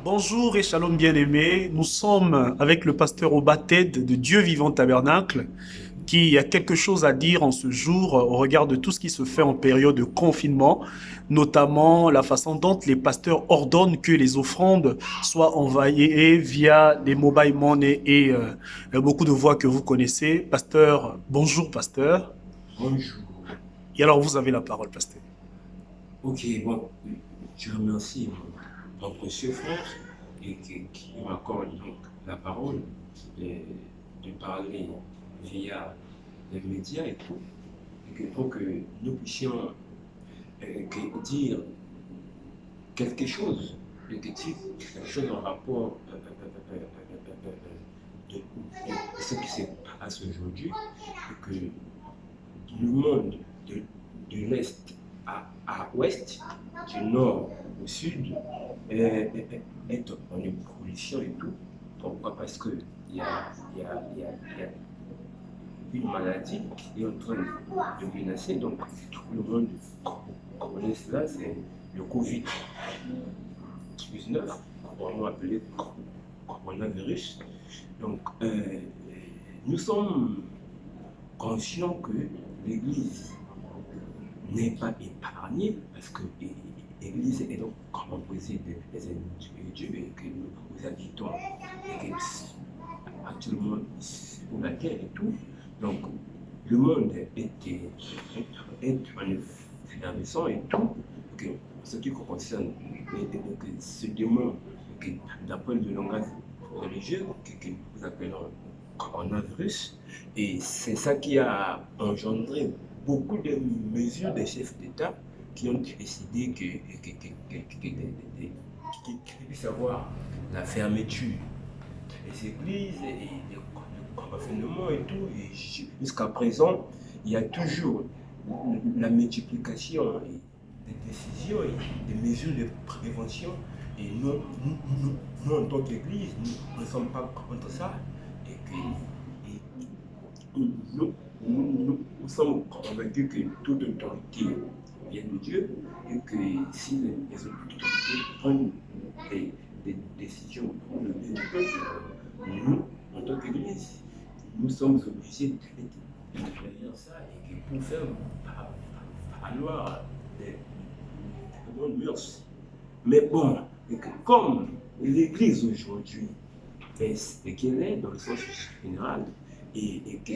Bonjour et shalom bien-aimés. Nous sommes avec le pasteur Obated de Dieu Vivant Tabernacle qui a quelque chose à dire en ce jour au regard de tout ce qui se fait en période de confinement, notamment la façon dont les pasteurs ordonnent que les offrandes soient envoyées via des mobile money et beaucoup de voix que vous connaissez. Pasteur, bonjour pasteur. Bonjour. Et alors vous avez la parole, pasteur. Ok, bon, je remercie mon précieux frère qui m'accorde donc la parole de, de parler via les médias et tout, pour que nous puissions dire quelque chose, quelque chose en rapport de ce qui se passe aujourd'hui, et que le monde de l'Est à ouest, du nord au sud, est en ébullition et tout. Pourquoi? Parce qu'il y a, y, a, y, a, y a une maladie qui est en train de menacer, donc tout le monde connaît cela, c'est le Covid-19, communément appelé coronavirus. Donc, nous sommes conscients que l'Église n'est pas épargnée parce que l'Église est donc composée des individus et que nous habitons et que actuellement sur la terre et tout. Donc, le monde est en effervescence et tout. Que, ce qui concerne ce démon d'après le langage religieux que nous appelons coronavirus, et c'est ça qui a engendré beaucoup de mesures des chefs d'État qui ont décidé qu'il puisse y avoir la fermeture des églises et le confinement et tout. Et jusqu'à présent, il y a toujours la multiplication des décisions et des mesures de prévention. Et nous en tant qu'Église, nous ne sommes pas contre ça. Et que nous sommes convaincus que toute autorité vient de Dieu et que si les autorités prennent des décisions pour le bien du peuple, nous, en tant qu'Église, nous sommes obligés de derrière ça et que pour faire valoir des bonnes mœurs. Mais bon, comme l'Église aujourd'hui est ce qu'elle est dans le sens général, et que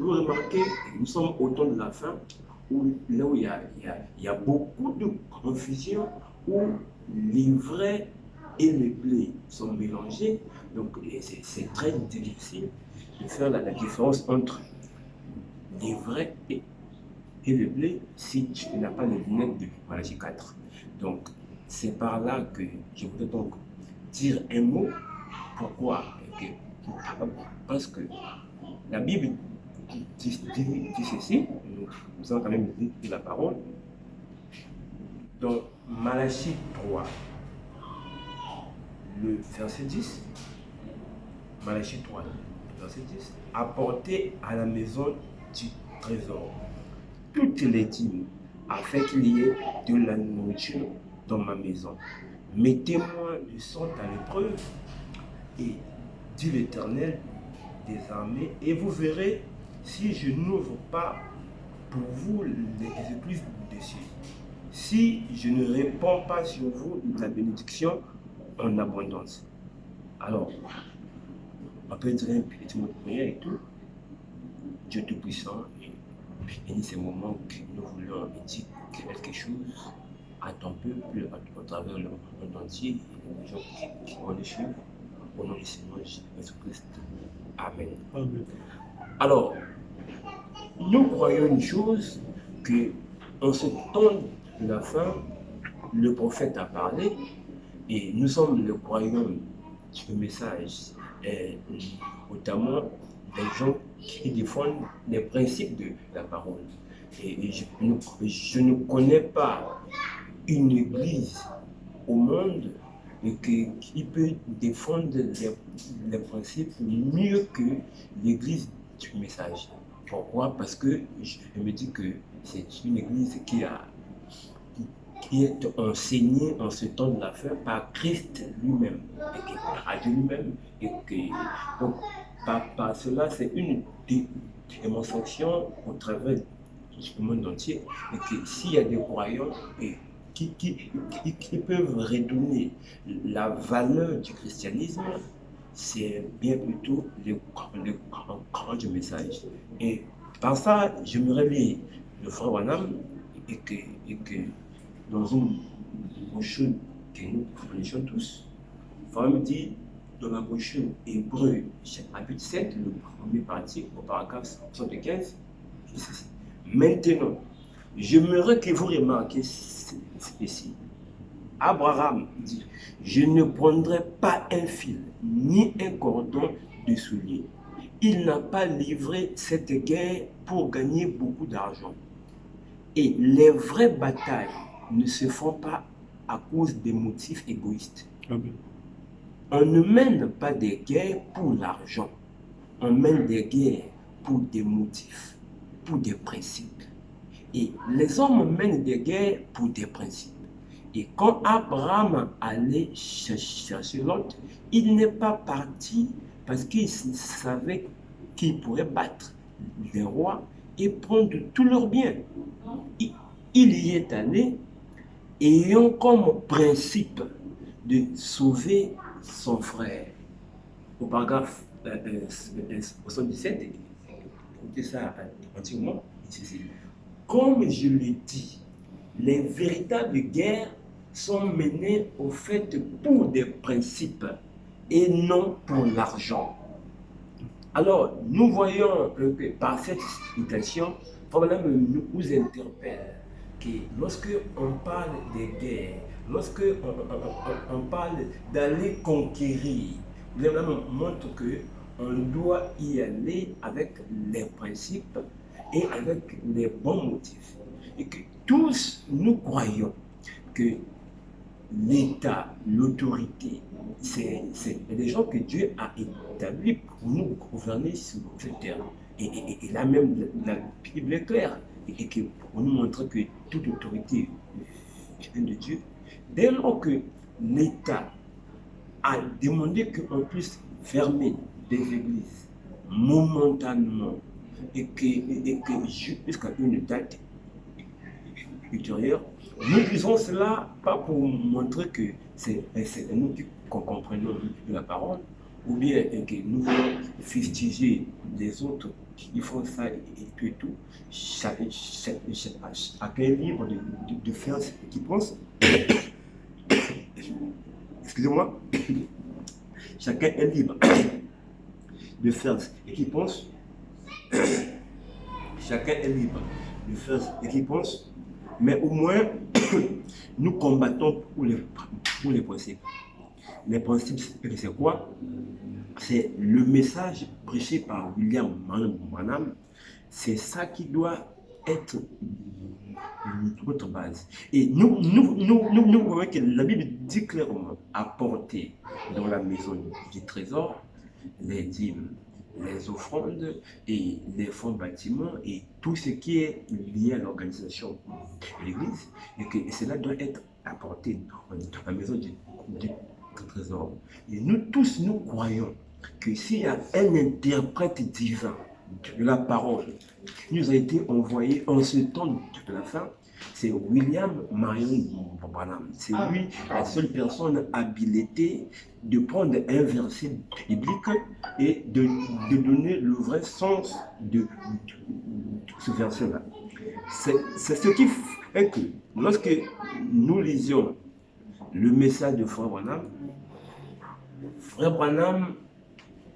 vous remarquez, nous sommes au temps de la fin, là où il y a beaucoup de confusion, où les vrais et les blés sont mélangés. Donc c'est très difficile de faire la différence entre les vrais et le blé si tu n'as pas les lunettes de Malachie 4. Donc c'est par là que je voudrais donc dire un mot. Pourquoi? Parce que la Bible dit ceci, nous allons quand même lire la parole. Dans Malachie 3, le verset 10, Malachie 3, verset 10, apportez à la maison du trésor toutes les dîmes, afin qu'il y ait de la nourriture dans ma maison. Mettez-moi du sang à l'épreuve, et dit l'Éternel des armées, et vous verrez si je n'ouvre pas pour vous les écluses des cieux, si je ne répands pas sur vous la bénédiction en abondance. Alors, on peut dire un petit mot de prière et tout. Dieu Tout-Puissant, bénis ces moments que nous voulons dire quelque chose à ton peuple, à travers le monde entier, et les gens qui vont le suivre. Au nom du Seigneur Jésus-Christ. Amen. Amen. Alors, nous croyons une chose, que en ce temps de la fin, le prophète a parlé, et nous sommes les croyants du message, notamment des gens qui défendent les principes de la parole. Et je ne connais pas une église au monde qui peut défendre les principes mieux que l'église du message. Pourquoi? Parce que je me dis que c'est une église qui est enseigné en ce temps de la fin par Christ lui-même, et par Dieu lui-même. Et que, donc, par cela, c'est une démonstration au travers du monde entier, et que s'il y a des croyants et qui peuvent redonner la valeur du christianisme, c'est bien plutôt le courant du message. Et par ça, je me lire le frère Wanam et que dans une brochure que nous connaissons tous, le frère me dit dans la brochure Hébreu, chapitre 7, le premier parti, au paragraphe 75, maintenant, j'aimerais que vous remarquiez ceci. Abraham dit, je ne prendrai pas un fil, ni un cordon de soulier. Il n'a pas livré cette guerre pour gagner beaucoup d'argent. Et les vraies batailles ne se font pas à cause des motifs égoïstes. Amen. On ne mène pas des guerres pour l'argent. On mène des guerres pour des motifs, pour des principes. Et les hommes mènent des guerres pour des principes. Et quand Abraham allait chercher Lot, il n'est pas parti parce qu'il savait qu'il pourrait battre les rois et prendre tous leurs biens. Il y est allé ayant comme principe de sauver son frère. Au paragraphe 77, écoutez ça attentivement, comme je l'ai dit, les véritables guerres sont menées au fait pour des principes et non pour l'argent. Alors, nous voyons que par cette citation, Problème nous interpelle que lorsque on parle des guerres, lorsque on parle d'aller conquérir, le montre que on doit y aller avec les principes et avec les bons motifs. Et que tous nous croyons que l'État, l'autorité, c'est des gens que Dieu a établis pour nous gouverner sur cette terre. Et là même, la Bible est claire, et que pour nous montrer que toute autorité vient de Dieu. Dès lors que l'État a demandé qu'on puisse fermer des églises momentanément et que jusqu'à une date ultérieure, nous disons cela pas pour montrer que c'est nous qui comprenons la parole, ou bien que nous voulons fustiger les autres qui font ça et tout. Chacun est libre de faire ce qu'il pense. Excusez-moi. Chacun est libre de faire ce qu'il pense. Chacun est libre de faire ce qu'il pense. Mais au moins, nous combattons pour les principes. Les principes, c'est quoi? C'est le message prêché par William Branham. C'est ça qui doit être notre base. Et nous voyons que la Bible dit clairement apporter dans la maison du trésor les dîmes, les offrandes et les fonds bâtiments et tout ce qui est lié à l'organisation de l'Église, et que cela doit être apporté dans la maison du trésor. Et nous tous, nous croyons que s'il y a un interprète divin de la parole qui nous a été envoyé en ce temps de la fin, c'est William Marion Branham. C'est lui la seule personne habilitée de prendre un verset biblique et de donner le vrai sens de ce verset-là. C'est ce qui fait que lorsque nous lisions le message de Frère Branham,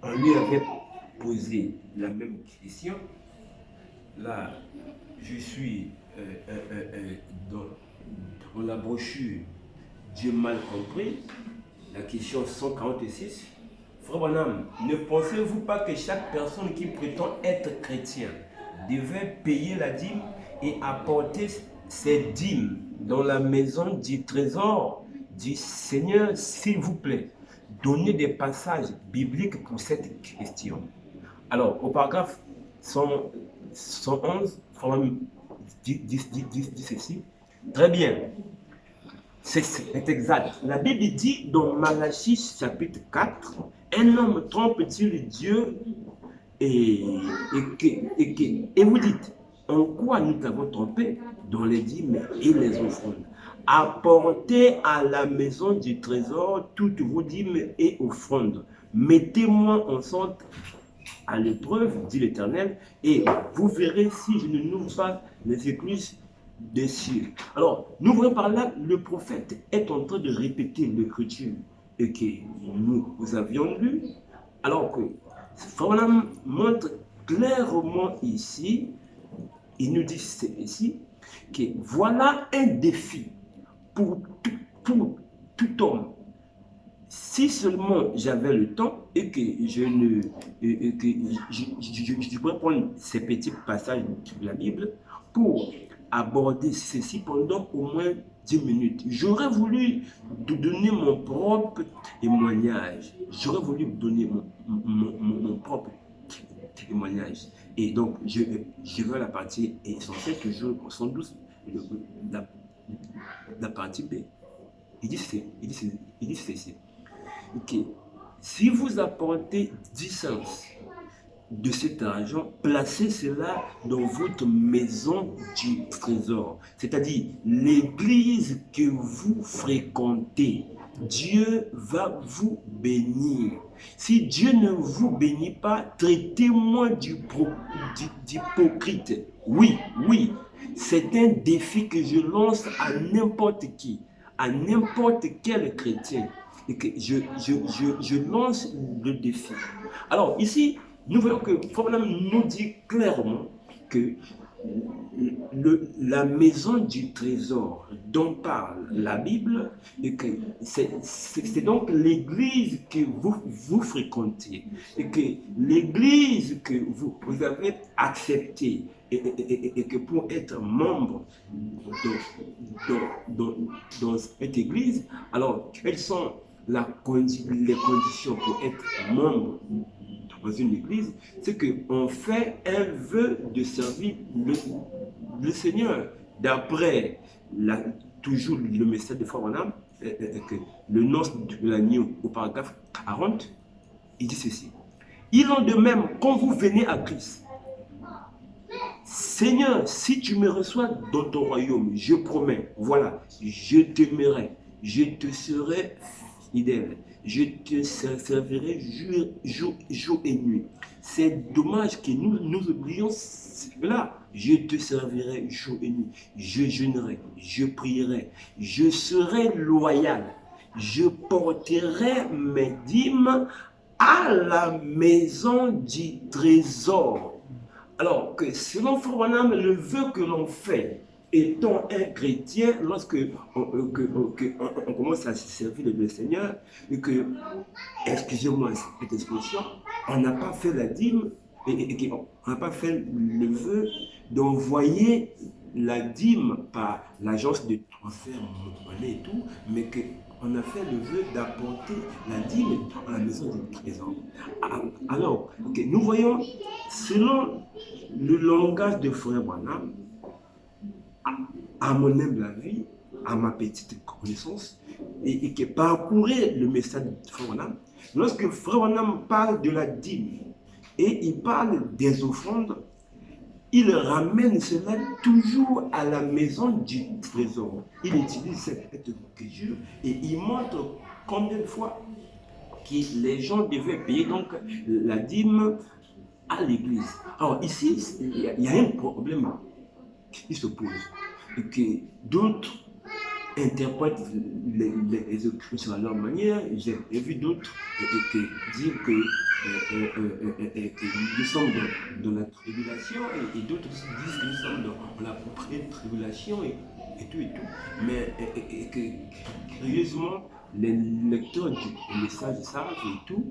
on lui avait posé la même question. Là, je suis dans la brochure Dieu mal compris, la question 146. Frère Branham, ne pensez-vous pas que chaque personne qui prétend être chrétien devait payer la dîme et apporter ses dîmes dans la maison du trésor du Seigneur, s'il vous plaît? Donnez des passages bibliques pour cette question. Alors, au paragraphe 111, dit ceci. Très bien. C'est exact. La Bible dit dans Malachie chapitre 4, un homme trompe-t-il Dieu et vous dites, en quoi nous t'avons trompé? Dans les dîmes et les offrandes. Apportez à la maison du trésor toutes vos dîmes et offrandes. Mettez-moi en sorte à l'épreuve, dit l'Éternel, et vous verrez si je ne n'ouvre pas les écluses des cieux. Alors, nous voyons par là, le prophète est en train de répéter l'écriture et que nous avions lu, alors que Frère montre clairement ici, il nous dit ici, que voilà un défi pour tout homme. Si seulement j'avais le temps et que je pourrais prendre ces petits passages de la Bible pour aborder ceci pendant au moins 10 minutes. J'aurais voulu donner mon propre témoignage. J'aurais voulu donner mon propre témoignage. Et donc, je vais à la partie essentielle que je ressens douce, la partie B. Il dit ceci. Ok. Si vous apportez 10 sens de cet argent, placez cela dans votre maison du trésor. C'est-à-dire l'église que vous fréquentez. Dieu va vous bénir. Si Dieu ne vous bénit pas, traitez-moi d'hypocrite. Oui, c'est un défi que je lance à n'importe qui, à n'importe quel chrétien. Et que je lance le défi. Alors ici, nous voyons que Frère nous dit clairement que la maison du trésor dont parle la Bible, et que c'est donc l'église que vous fréquentez, et que l'église que vous avez acceptée, et que pour être membre dans cette église, alors quelles sont les conditions pour être membre dans une église? C'est qu'on fait un vœu de servir le Seigneur. D'après toujours le message de Frère Branham, le nom de l'agneau au paragraphe 40, il dit ceci. Il en de même, quand vous venez à Christ, Seigneur, si tu me reçois dans ton royaume, je promets, voilà, je t'aimerai, je te serai fidèle, je te servirai jour et nuit. C'est dommage que nous oublions cela. Je te servirai jour et nuit. Je jeûnerai, je prierai, je serai loyal, je porterai mes dîmes à la maison du trésor. Alors que selon Frère Branham, le vœu que l'on fait étant un chrétien, lorsque on commence à servir le Seigneur, et que, excusez-moi cette expression, on n'a pas fait la dîme, et qu'on n'a pas fait le vœu d'envoyer la dîme par l'agence de transfert monnaie et tout, mais qu'on a fait le vœu d'apporter la dîme à la maison du trésor. Alors, nous voyons, selon le langage de Frère Branham, à mon humble avis, à ma petite connaissance, et qui parcourait le message de Frère Branham, lorsque Frère Branham parle de la dîme et il parle des offrandes, il ramène cela toujours à la maison du trésor. Il utilise cette écriture et il montre combien de fois que les gens devaient payer donc la dîme à l'église. Alors ici, il y a un problème qui se pose et que d'autres interprètent les écritures à leur manière. J'ai vu d'autres dire que nous sommes dans la tribulation et d'autres disent que nous sommes dans la pré-tribulation et tout. Mais curieusement, les lecteurs du message savent et tout,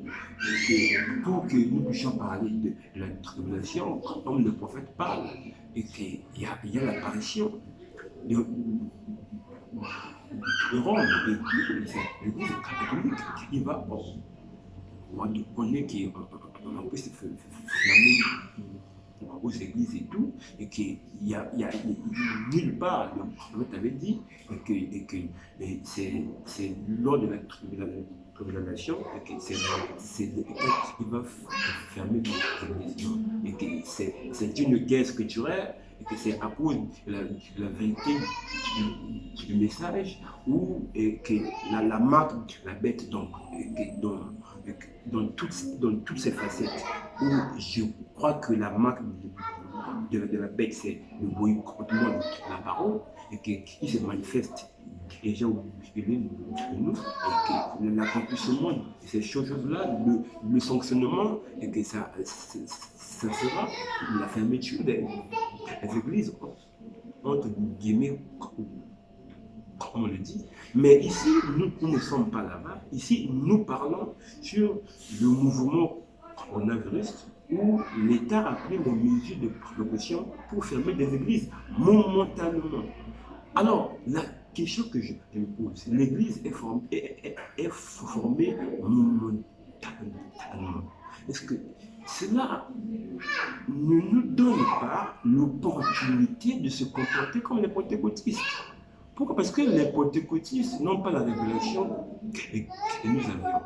et pour que nous puissions parler de la tribulation, comme le prophète parle, et qu'il y a l'apparition de Rome et l'église catholique qui va on est qu'on puisse fermer aux églises et tout, et qu'il y a nulle part, le prophète avait dit, et c'est lors de la nation, et que c'est l'État qui va fermer les églises, et que c'est une guerre scripturaire, et que c'est à cause de la vérité du message, ou et que la marque de la bête, donc, dans toutes ses facettes, où je crois que la marque de la bête, c'est le boycottement de la parole, et qui se manifeste déjà au milieu de nous, et que l'accomplissement de ces choses-là, le sanctionnement, et que ça sera la fermeture des églises, entre guillemets, comme on le dit. Mais ici, nous ne sommes pas là-bas. Ici, nous parlons sur le mouvement coronavirus où l'État a pris des mesures de précaution pour fermer des églises momentanément. Alors, la question que je me pose, l'église est formée momentanément. Est-ce que cela ne nous donne pas l'opportunité de se comporter comme les pentecôtistes? Pourquoi? Parce que les pentecôtistes n'ont pas la révélation que nous avions.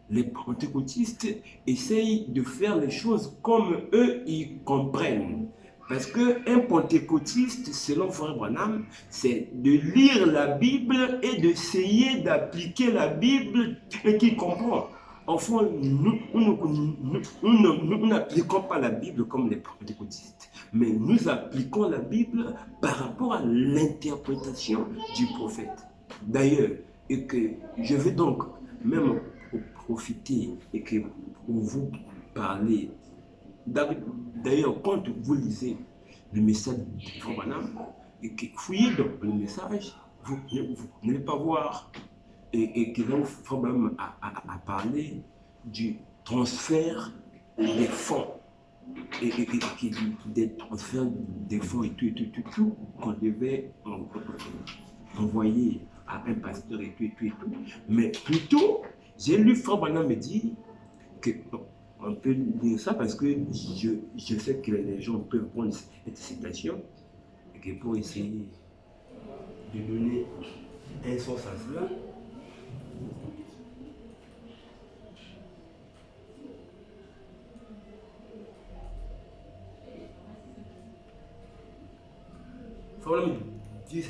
Les pentecôtistes essayent de faire les choses comme eux ils comprennent. Parce qu'un pentecôtiste, selon Frère Branham, c'est de lire la Bible et d'essayer d'appliquer la Bible et qu'il comprend. Enfin, nous n'appliquons pas la Bible comme les pentecôtistes, mais nous appliquons la Bible par rapport à l'interprétation du prophète. D'ailleurs, et que je vais donc même profiter et que pour vous parler. D'ailleurs, quand vous lisez le message de Frère Branham, et que fouillez dans le message, vous n'allez pas voir et que là, Frère Branham a parlé du transfert des fonds. Et des transferts des fonds et tout qu'on devait envoyer à un pasteur et tout. Mais plutôt, j'ai lu Frère Branham me dire que on peut dire ça parce que je sais que les gens peuvent prendre cette citation et que pour essayer de donner un sens à cela, Frère dit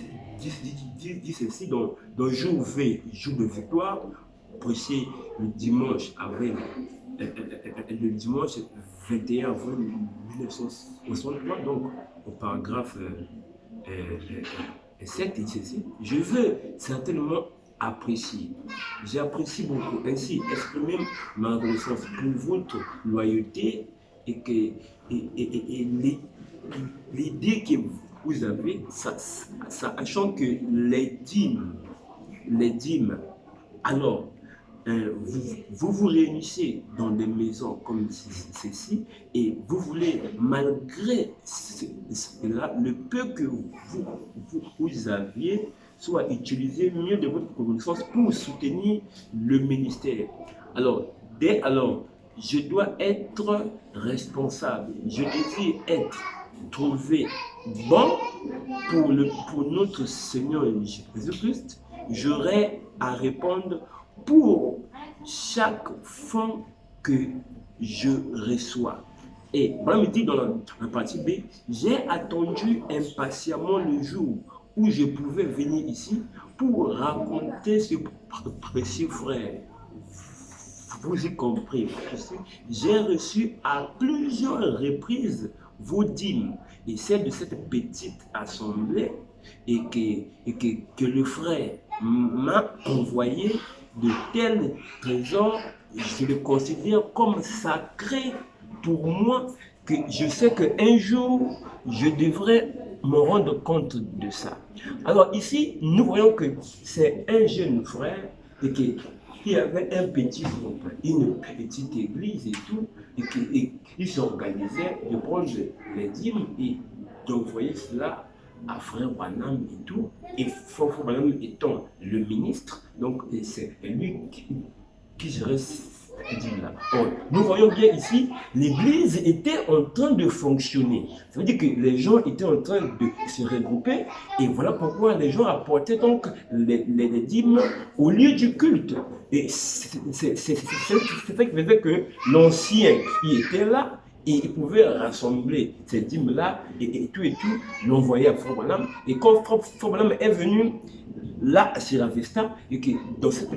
ceci dans jour V, jour de victoire, prêché le dimanche avril, le dimanche 21 avril 1963, donc au paragraphe 7, il dit ceci: je veux certainement apprécier, j'apprécie beaucoup, ainsi exprimer ma reconnaissance pour votre loyauté et l'idée que vous avez, sachant que les dîmes, alors, vous réunissez dans des maisons comme ceci et vous voulez, malgré cela, le peu que vous aviez, soit utilisé mieux de votre connaissance pour soutenir le ministère. Alors, dès alors, je dois être responsable, je désire être trouvé bon pour notre Seigneur Jésus-Christ. J'aurai à répondre pour chaque fonds que je reçois. Et voilà me dit dans la partie B, j'ai attendu impatiemment le jour où je pouvais venir ici pour raconter ce précieux frère. Vous y compris, j'ai reçu à plusieurs reprises vos dîmes et celles de cette petite assemblée et que le frère m'a envoyé de tels trésors, je le considère comme sacré pour moi, que je sais qu'un jour, je devrais me rendre compte de ça. Alors ici, nous voyons que c'est un jeune frère et qui avait un petit groupe, une petite église et tout, et qui s'organisait de prendre les dîmes et d'envoyer cela à Frère Branham et tout, et Frère Branham étant le ministre, donc c'est lui qui gérait dîmes-là. Or, nous voyons bien ici, l'Église était en train de fonctionner. Ça veut dire que les gens étaient en train de se regrouper et voilà pourquoi les gens apportaient donc les dîmes au lieu du culte. Et c'est ça qui faisait que l'ancien qui était là, et il pouvait rassembler ces dîmes-là et tout, l'envoyer à Frère Branham. Et quand Frère Branham est venu là, à Sierra Vista, et que dans cette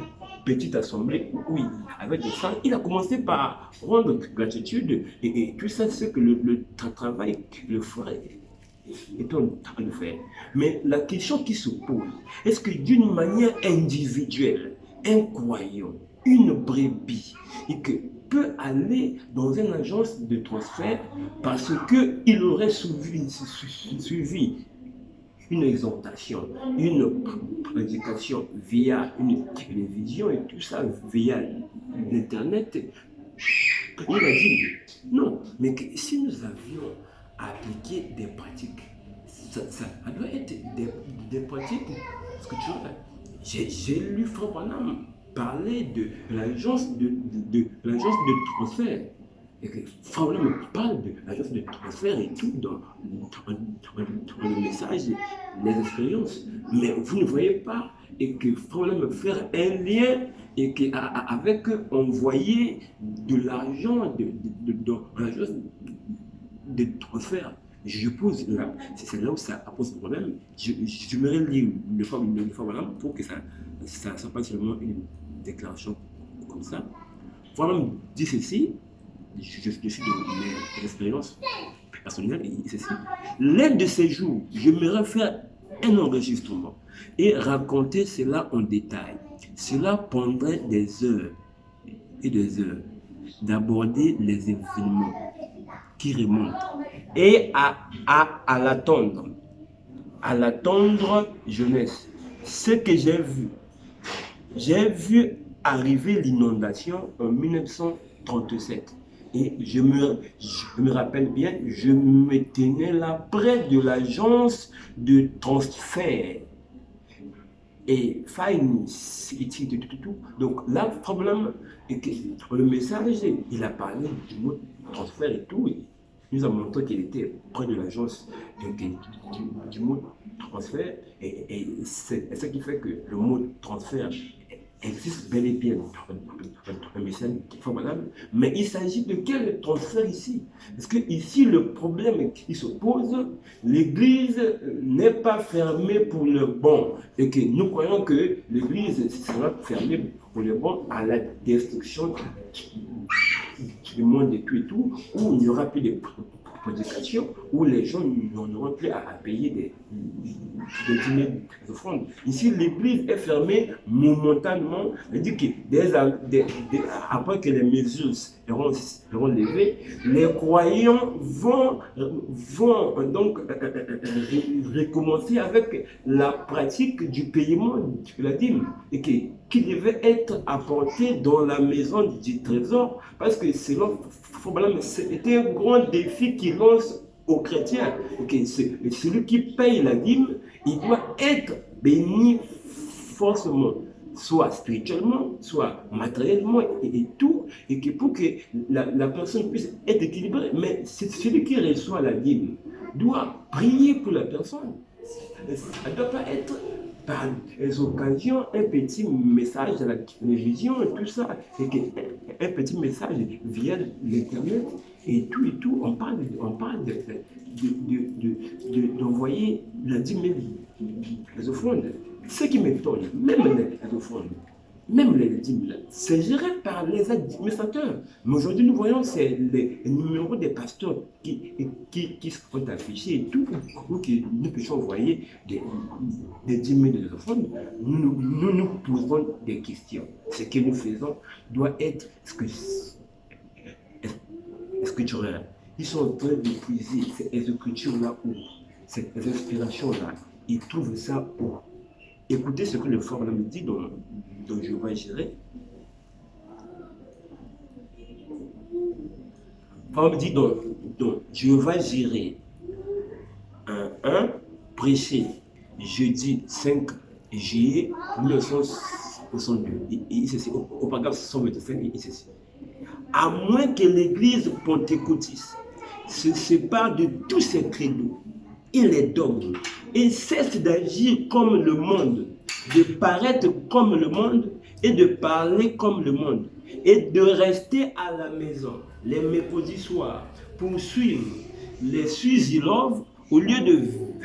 petite assemblée où il avait des gens, il a commencé par rendre gratitude et tout ça, c'est que le travail que le frère est en train de faire. Mais la question qui se pose, est-ce que d'une manière individuelle, un croyant, une brebis, et que peut aller dans une agence de transfert parce qu'il aurait suivi une exhortation, une prédication via une télévision et tout ça via l'internet, il a dit non, mais que si nous avions appliqué des pratiques, ça doit être des pratiques scripturales. J'ai lu Frère Branham parler de l'agence de transfert. Et que Frère Branham parle de l'agence de transfert et tout dans le message, les expériences. Mais vous ne voyez pas et que Frère Branham faire un lien et que, avec envoyer de l'argent dans l'agence de transfert. Je pose là, c'est là où ça pose problème. Je me lire le Frère Branham pour que ça passe seulement une déclaration comme ça. Voilà, dit ceci, je suis dans mes expériences personnelles, et ceci. L'un de ces jours, je me faire un enregistrement et raconter cela en détail. Cela prendrait des heures et des heures d'aborder les événements qui remontent et à l'attendre jeunesse. Ce que j'ai vu arriver l'inondation en 1937. Et je me rappelle bien, je me tenais là près de l'agence de transfert. Et fine, tout. Donc là, le problème est que le message, il a parlé du mot transfert et tout. Et il nous a montré qu'il était près de l'agence du mot transfert. Et c'est ça qui fait que le mot transfert existe bel et bien un message formidable, mais il s'agit de quel transfert ici? Parce que ici, le problème qui se pose, l'Église n'est pas fermée pour le bon, et que nous croyons que l'Église sera fermée pour le bon à la destruction du monde et tout, où il n'y aura plus de prédication, où les gens n'en auront plus à payer des dîners d'offrandes. Ici, l'Église est fermée momentanément, c'est-à-dire que après que les mesures seront levées, les croyants vont donc recommencer avec la pratique du paiement de la dîme, et qui devait être apporté dans la maison du trésor, parce que selon c'était un grand défi qui lance aux chrétiens. Celui qui paye la dîme, il doit être béni forcément, soit spirituellement, soit matériellement et tout, et que pour que la personne puisse être équilibrée. Mais celui qui reçoit la dîme doit prier pour la personne. Ça ne doit pas être par les occasions, un petit message à la télévision et tout ça, et un petit message via l'internet et tout, on parle d'envoyer la dîme, les offrandes. Ce qui m'étonne, même les offrandes, même les dîmes, c'est géré par les administrateurs. Mais aujourd'hui, nous voyons c'est les numéros des pasteurs qui sont affichés et tout, pour que nous puissions envoyer des dîmes et des offrandes. Nous posons des questions. Ce que nous faisons doit être scripturel. Ils sont en train d'épuiser ces écritures-là où, ces inspirations-là, ils trouvent ça où. Écoutez ce que le Frère me dit dans Jéhovah Jireh. Frère me dit dans Jéhovah Jireh 1, prêché jeudi 5 juillet 1962. Au paragraphe 125, il ceci. à moins que l'Église pentecôtiste se sépare de tous ses credos et les dogmes et cesse d'agir comme le monde, de paraître comme le monde et de parler comme le monde et de rester à la maison les mercredis soirs pour suivre les Suzy-Love au lieu de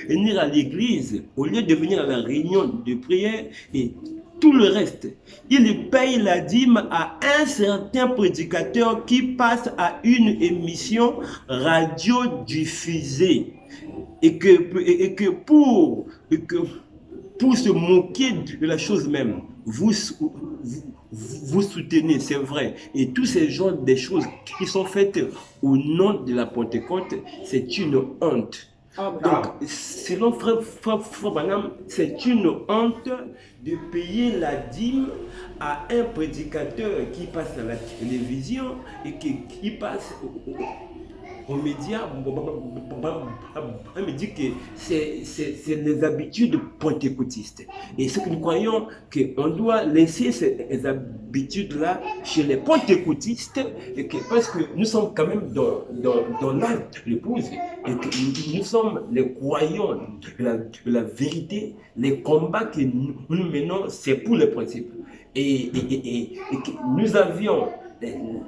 venir à l'église, au lieu de venir à la réunion de prière et tout le reste. Il paye la dîme à un certain prédicateur qui passe à une émission radio-diffusée et que pour se moquer de la chose même, vous soutenez, c'est vrai. Et tous ces genres de choses qui sont faites au nom de la Pentecôte, c'est une honte. Donc, selon Frère Branham, c'est une honte de payer la dîme à un prédicateur qui passe à la télévision et qui passe aux médias. On me dit que c'est les habitudes pentecôtistes. Et ce que nous croyons, qu'on doit laisser ces habitudes-là chez les pentecôtistes, et parce que nous sommes quand même dans l'âge de l'épouse, et que nous sommes les croyants de la vérité. Les combats que nous menons, c'est pour les principes. Et que nous avions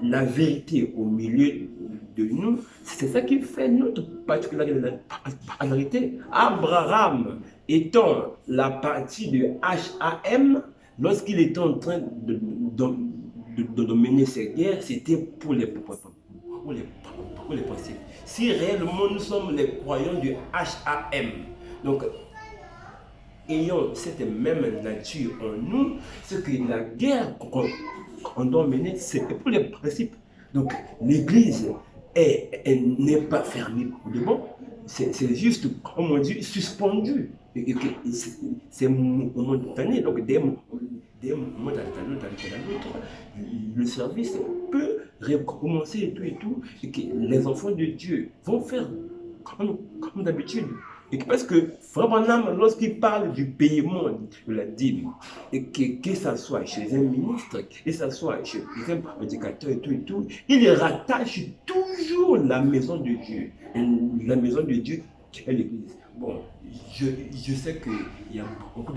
la vérité au milieu de nous, c'est ça qui fait notre particularité. Abraham étant la partie de HAM, lorsqu'il était en train de mener ses guerres, c'était pour les principes. Si réellement nous sommes les croyants du HAM, donc ayant cette même nature en nous, c'est que la guerre qu'on doit mener, c'est pour les principes. Donc l'Église n'est pas fermée pour de bon, c'est juste, comme on dit, suspendu. C'est momentané, donc des moments dans l'autre, le service peut recommencer et tout, et que les enfants de Dieu vont faire comme d'habitude. Et parce que Frère Branham, lorsqu'il parle du paiement de la dîme, et que ça soit chez un ministre, que ça soit chez un prédicateur et tout, il rattache toujours la maison de Dieu. La maison de Dieu qui est l'Église. Bon, je sais qu'il y a beaucoup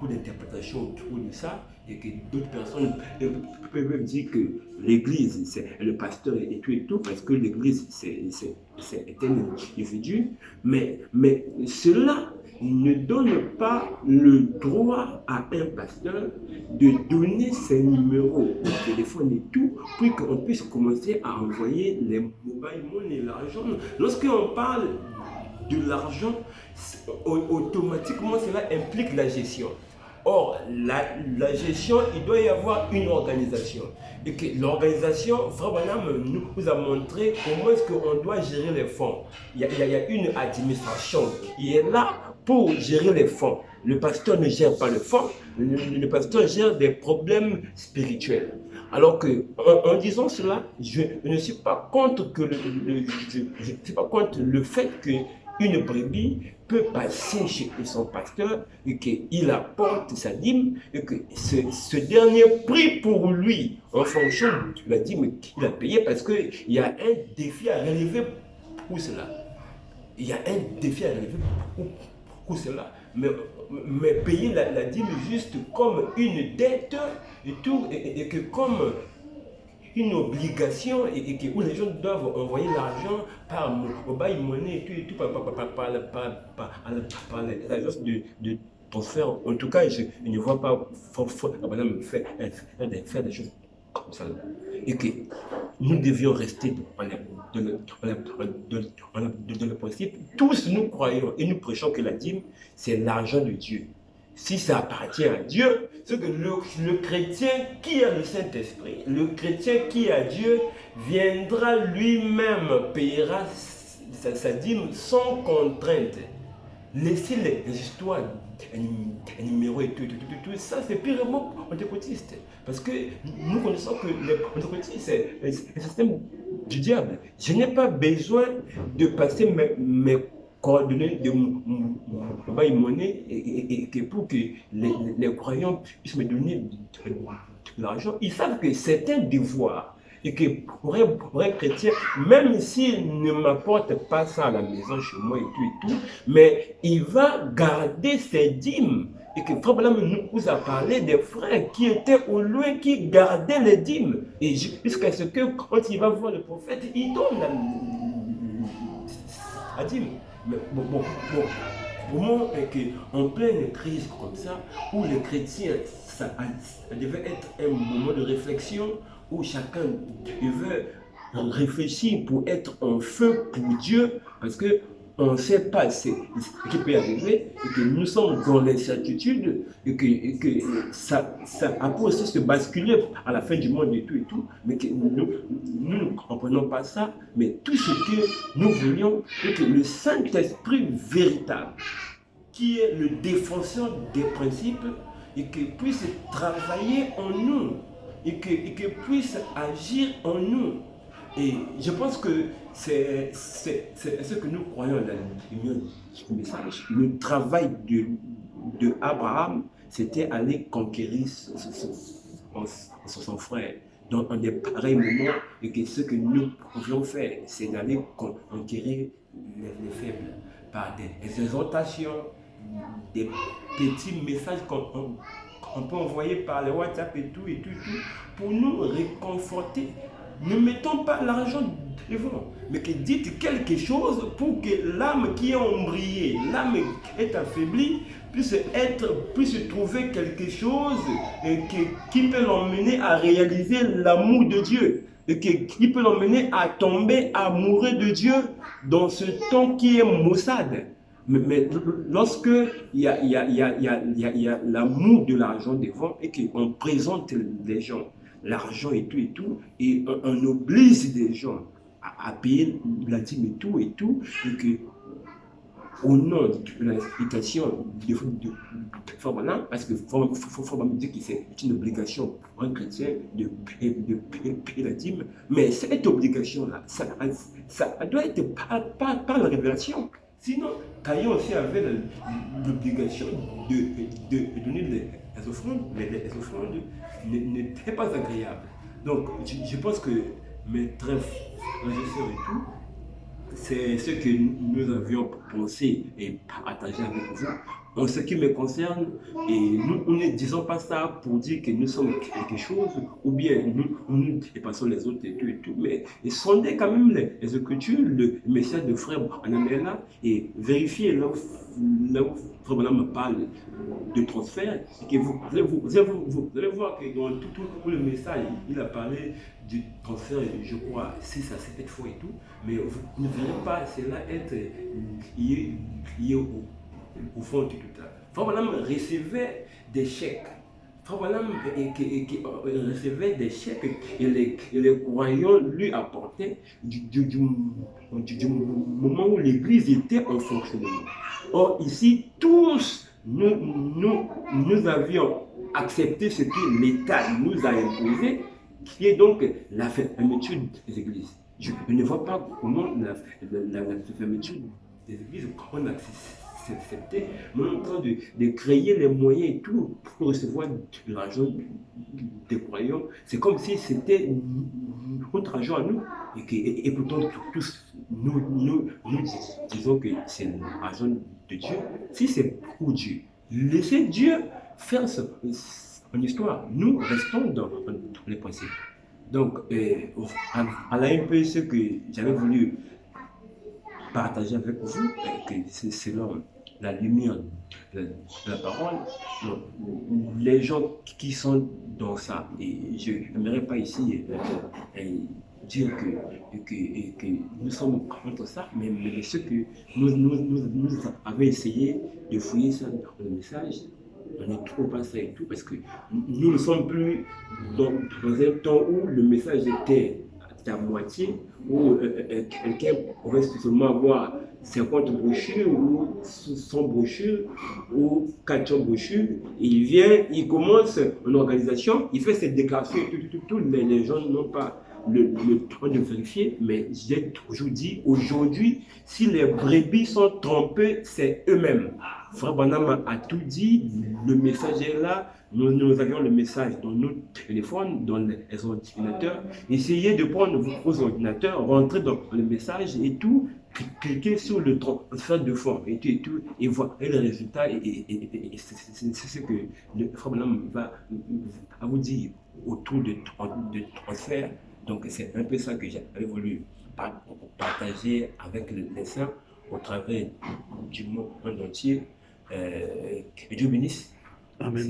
d'interprétations autour de ça, et que d'autres personnes peuvent dire que l'Église, c'est le pasteur et tout, parce que l'Église, c'est un individu, mais cela ne donne pas le droit à un pasteur de donner ses numéros au téléphone et tout, pour qu'on puisse commencer à envoyer les mobile money, l'argent. Lorsqu'on parle de l'argent, automatiquement cela implique la gestion. Or, la gestion, il doit y avoir une organisation. Et que l'organisation, Frère Branham nous a montré comment est-ce qu'on doit gérer les fonds. Il y a une administration qui est là pour gérer les fonds. Le pasteur ne gère pas le fonds, le pasteur gère des problèmes spirituels. Alors que, en disant cela, je ne suis pas contre le fait que une brebis peut passer chez son pasteur et qu'il apporte sa dîme et que ce dernier prie pour lui en fonction de la dîme qu'il a payée, parce qu'il y a un défi à relever pour cela. Il y a un défi à relever pour cela. Mais payer la dîme juste comme une dette et tout, et que comme une obligation, et où les gens doivent envoyer l'argent par mobile money et tout, par les agences de transfert. En tout cas, je ne vois pas faire des choses comme ça. Et que nous devions rester dans le principe. Tous nous croyons et nous prêchons que la dîme, c'est l'argent de Dieu. Si ça appartient à Dieu, c'est que le chrétien qui a le Saint-Esprit, le chrétien qui a Dieu, viendra lui-même, payera sa dîme sans contrainte. Laissez les histoires, un numéro et tout, ça c'est purement pentecôtiste. Parce que nous connaissons que le pentecôtisme, c'est un système du diable. Je n'ai pas besoin de passer mes coordonnées de mobile money et pour que les croyants puissent me donner de l'argent. Ils savent que c'est un devoir et que pour un chrétien, même s'il ne m'apporte pas ça à la maison chez moi et tout, mais il va garder ses dîmes. Et que Frère Branham nous a parlé des frères qui étaient au loin, qui gardaient les dîmes. Et jusqu'à ce que quand il va voir le prophète, il donne la dîme. Mais pour moi, en pleine crise comme ça, où les chrétiens, ça devait être un moment de réflexion, où chacun devait réfléchir pour être en feu pour Dieu, parce que on ne sait pas ce qui peut arriver, et que nous sommes dans l'incertitude, et que ça peut aussi se basculer à la fin du monde et tout, mais que nous ne comprenons pas ça, mais tout ce que nous voulions, c'est que le Saint-Esprit véritable, qui est le défenseur des principes, et qui puisse travailler en nous, et qui puisse agir en nous. Et je pense que c'est ce que nous croyons dans le message. Le travail de Abraham, c'était aller conquérir son frère. Donc, en des pareils moments, et que ce que nous pouvions faire, c'est d'aller conquérir les faibles par des exhortations, des petits messages qu'on peut envoyer par le WhatsApp et tout, pour nous réconforter. Ne mettons pas l'argent devant, mais que dites quelque chose pour que l'âme qui est embrayée, l'âme qui est affaiblie, puisse trouver quelque chose qui peut l'emmener à réaliser l'amour de Dieu, et qui peut l'emmener à tomber amoureux de Dieu dans ce temps qui est maussade. Mais lorsque il y a l'amour de l'argent devant et qu'on présente les gens l'argent et tout, et on oblige des gens à payer la dîme et tout, et que au nom de l'explication de Frère Branham, parce que Frère Branham dit que c'est une obligation pour un chrétien de payer la dîme, mais cette obligation-là, ça doit être par la révélation. Sinon, Caïn aussi avait l'obligation de donner les offrandes, mais les offrandes n'étaient pas agréables. Donc, je pense que mes très frères et sœurs et tout, c'est ce que nous avions pensé et partagé avec vous. En ce qui me concerne, et nous ne disons pas ça pour dire que nous sommes quelque chose, ou bien nous dépassons les autres et tout, mais sondez quand même les Écritures, le message de Frère Branham est là, et vérifiez là où Frère Branham me parle de transfert, et que vous allez voir que dans tout le message, il a parlé du transfert, je crois, 6 à 7 fois et tout, mais vous ne verrez pas cela être lié au fond de tout ça. Frère Branham recevait des chèques. Frère Branham recevait des chèques et les croyants lui apportaient du moment où l'Église était en fonctionnement. Or, ici, tous, nous avions accepté ce que l'État nous a imposé, qui est donc la fermeture des églises. Je ne vois pas comment la fermeture des églises, on a accepté, mais on est en train de créer les moyens et tout pour recevoir de l'argent des croyants. C'est comme si c'était notre argent à nous. Et pourtant, tous, nous disons que c'est l'argent de Dieu. Si c'est pour Dieu, laissez Dieu faire son histoire. Nous restons dans les principes. Donc, à la MPC que j'avais voulu partager avec vous, que c'est selon la lumière de la parole, donc, les gens qui sont dans ça, et je n'aimerais pas ici dire que nous sommes contre ça, mais ce que nous avons essayé de fouiller ça dans le message, on ne trouve pas ça et tout, parce que nous ne sommes plus dans un temps où le message était à moitié, où quelqu'un pouvait seulement avoir 50 brochures ou 100 brochures ou 400 brochures, il vient, il commence une organisation, il fait cette déclaration et tout, les gens n'ont pas le temps de vérifier, mais j'ai toujours dit, aujourd'hui, si les brebis sont trompées, c'est eux-mêmes. Frère Branham a tout dit, le message est là, nous avions le message dans nos téléphones, dans les ordinateurs. Essayez de prendre vos ordinateurs, rentrer dans le message et tout, cliquez sur le transfert de fonds et tout, et voir le résultat. Et c'est ce que le frère Branham va vous dire autour de transfert. Donc c'est un peu ça que j'avais voulu partager avec les saints au travers du monde entier. Que Dieu bénisse. Amen.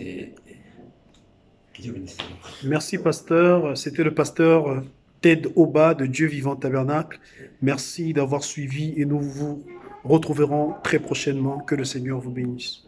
Que Dieu bénisse. Merci, pasteur. C'était le pasteur Ted Oba de Dieu Vivant Tabernacle. Merci d'avoir suivi et nous vous retrouverons très prochainement. Que le Seigneur vous bénisse.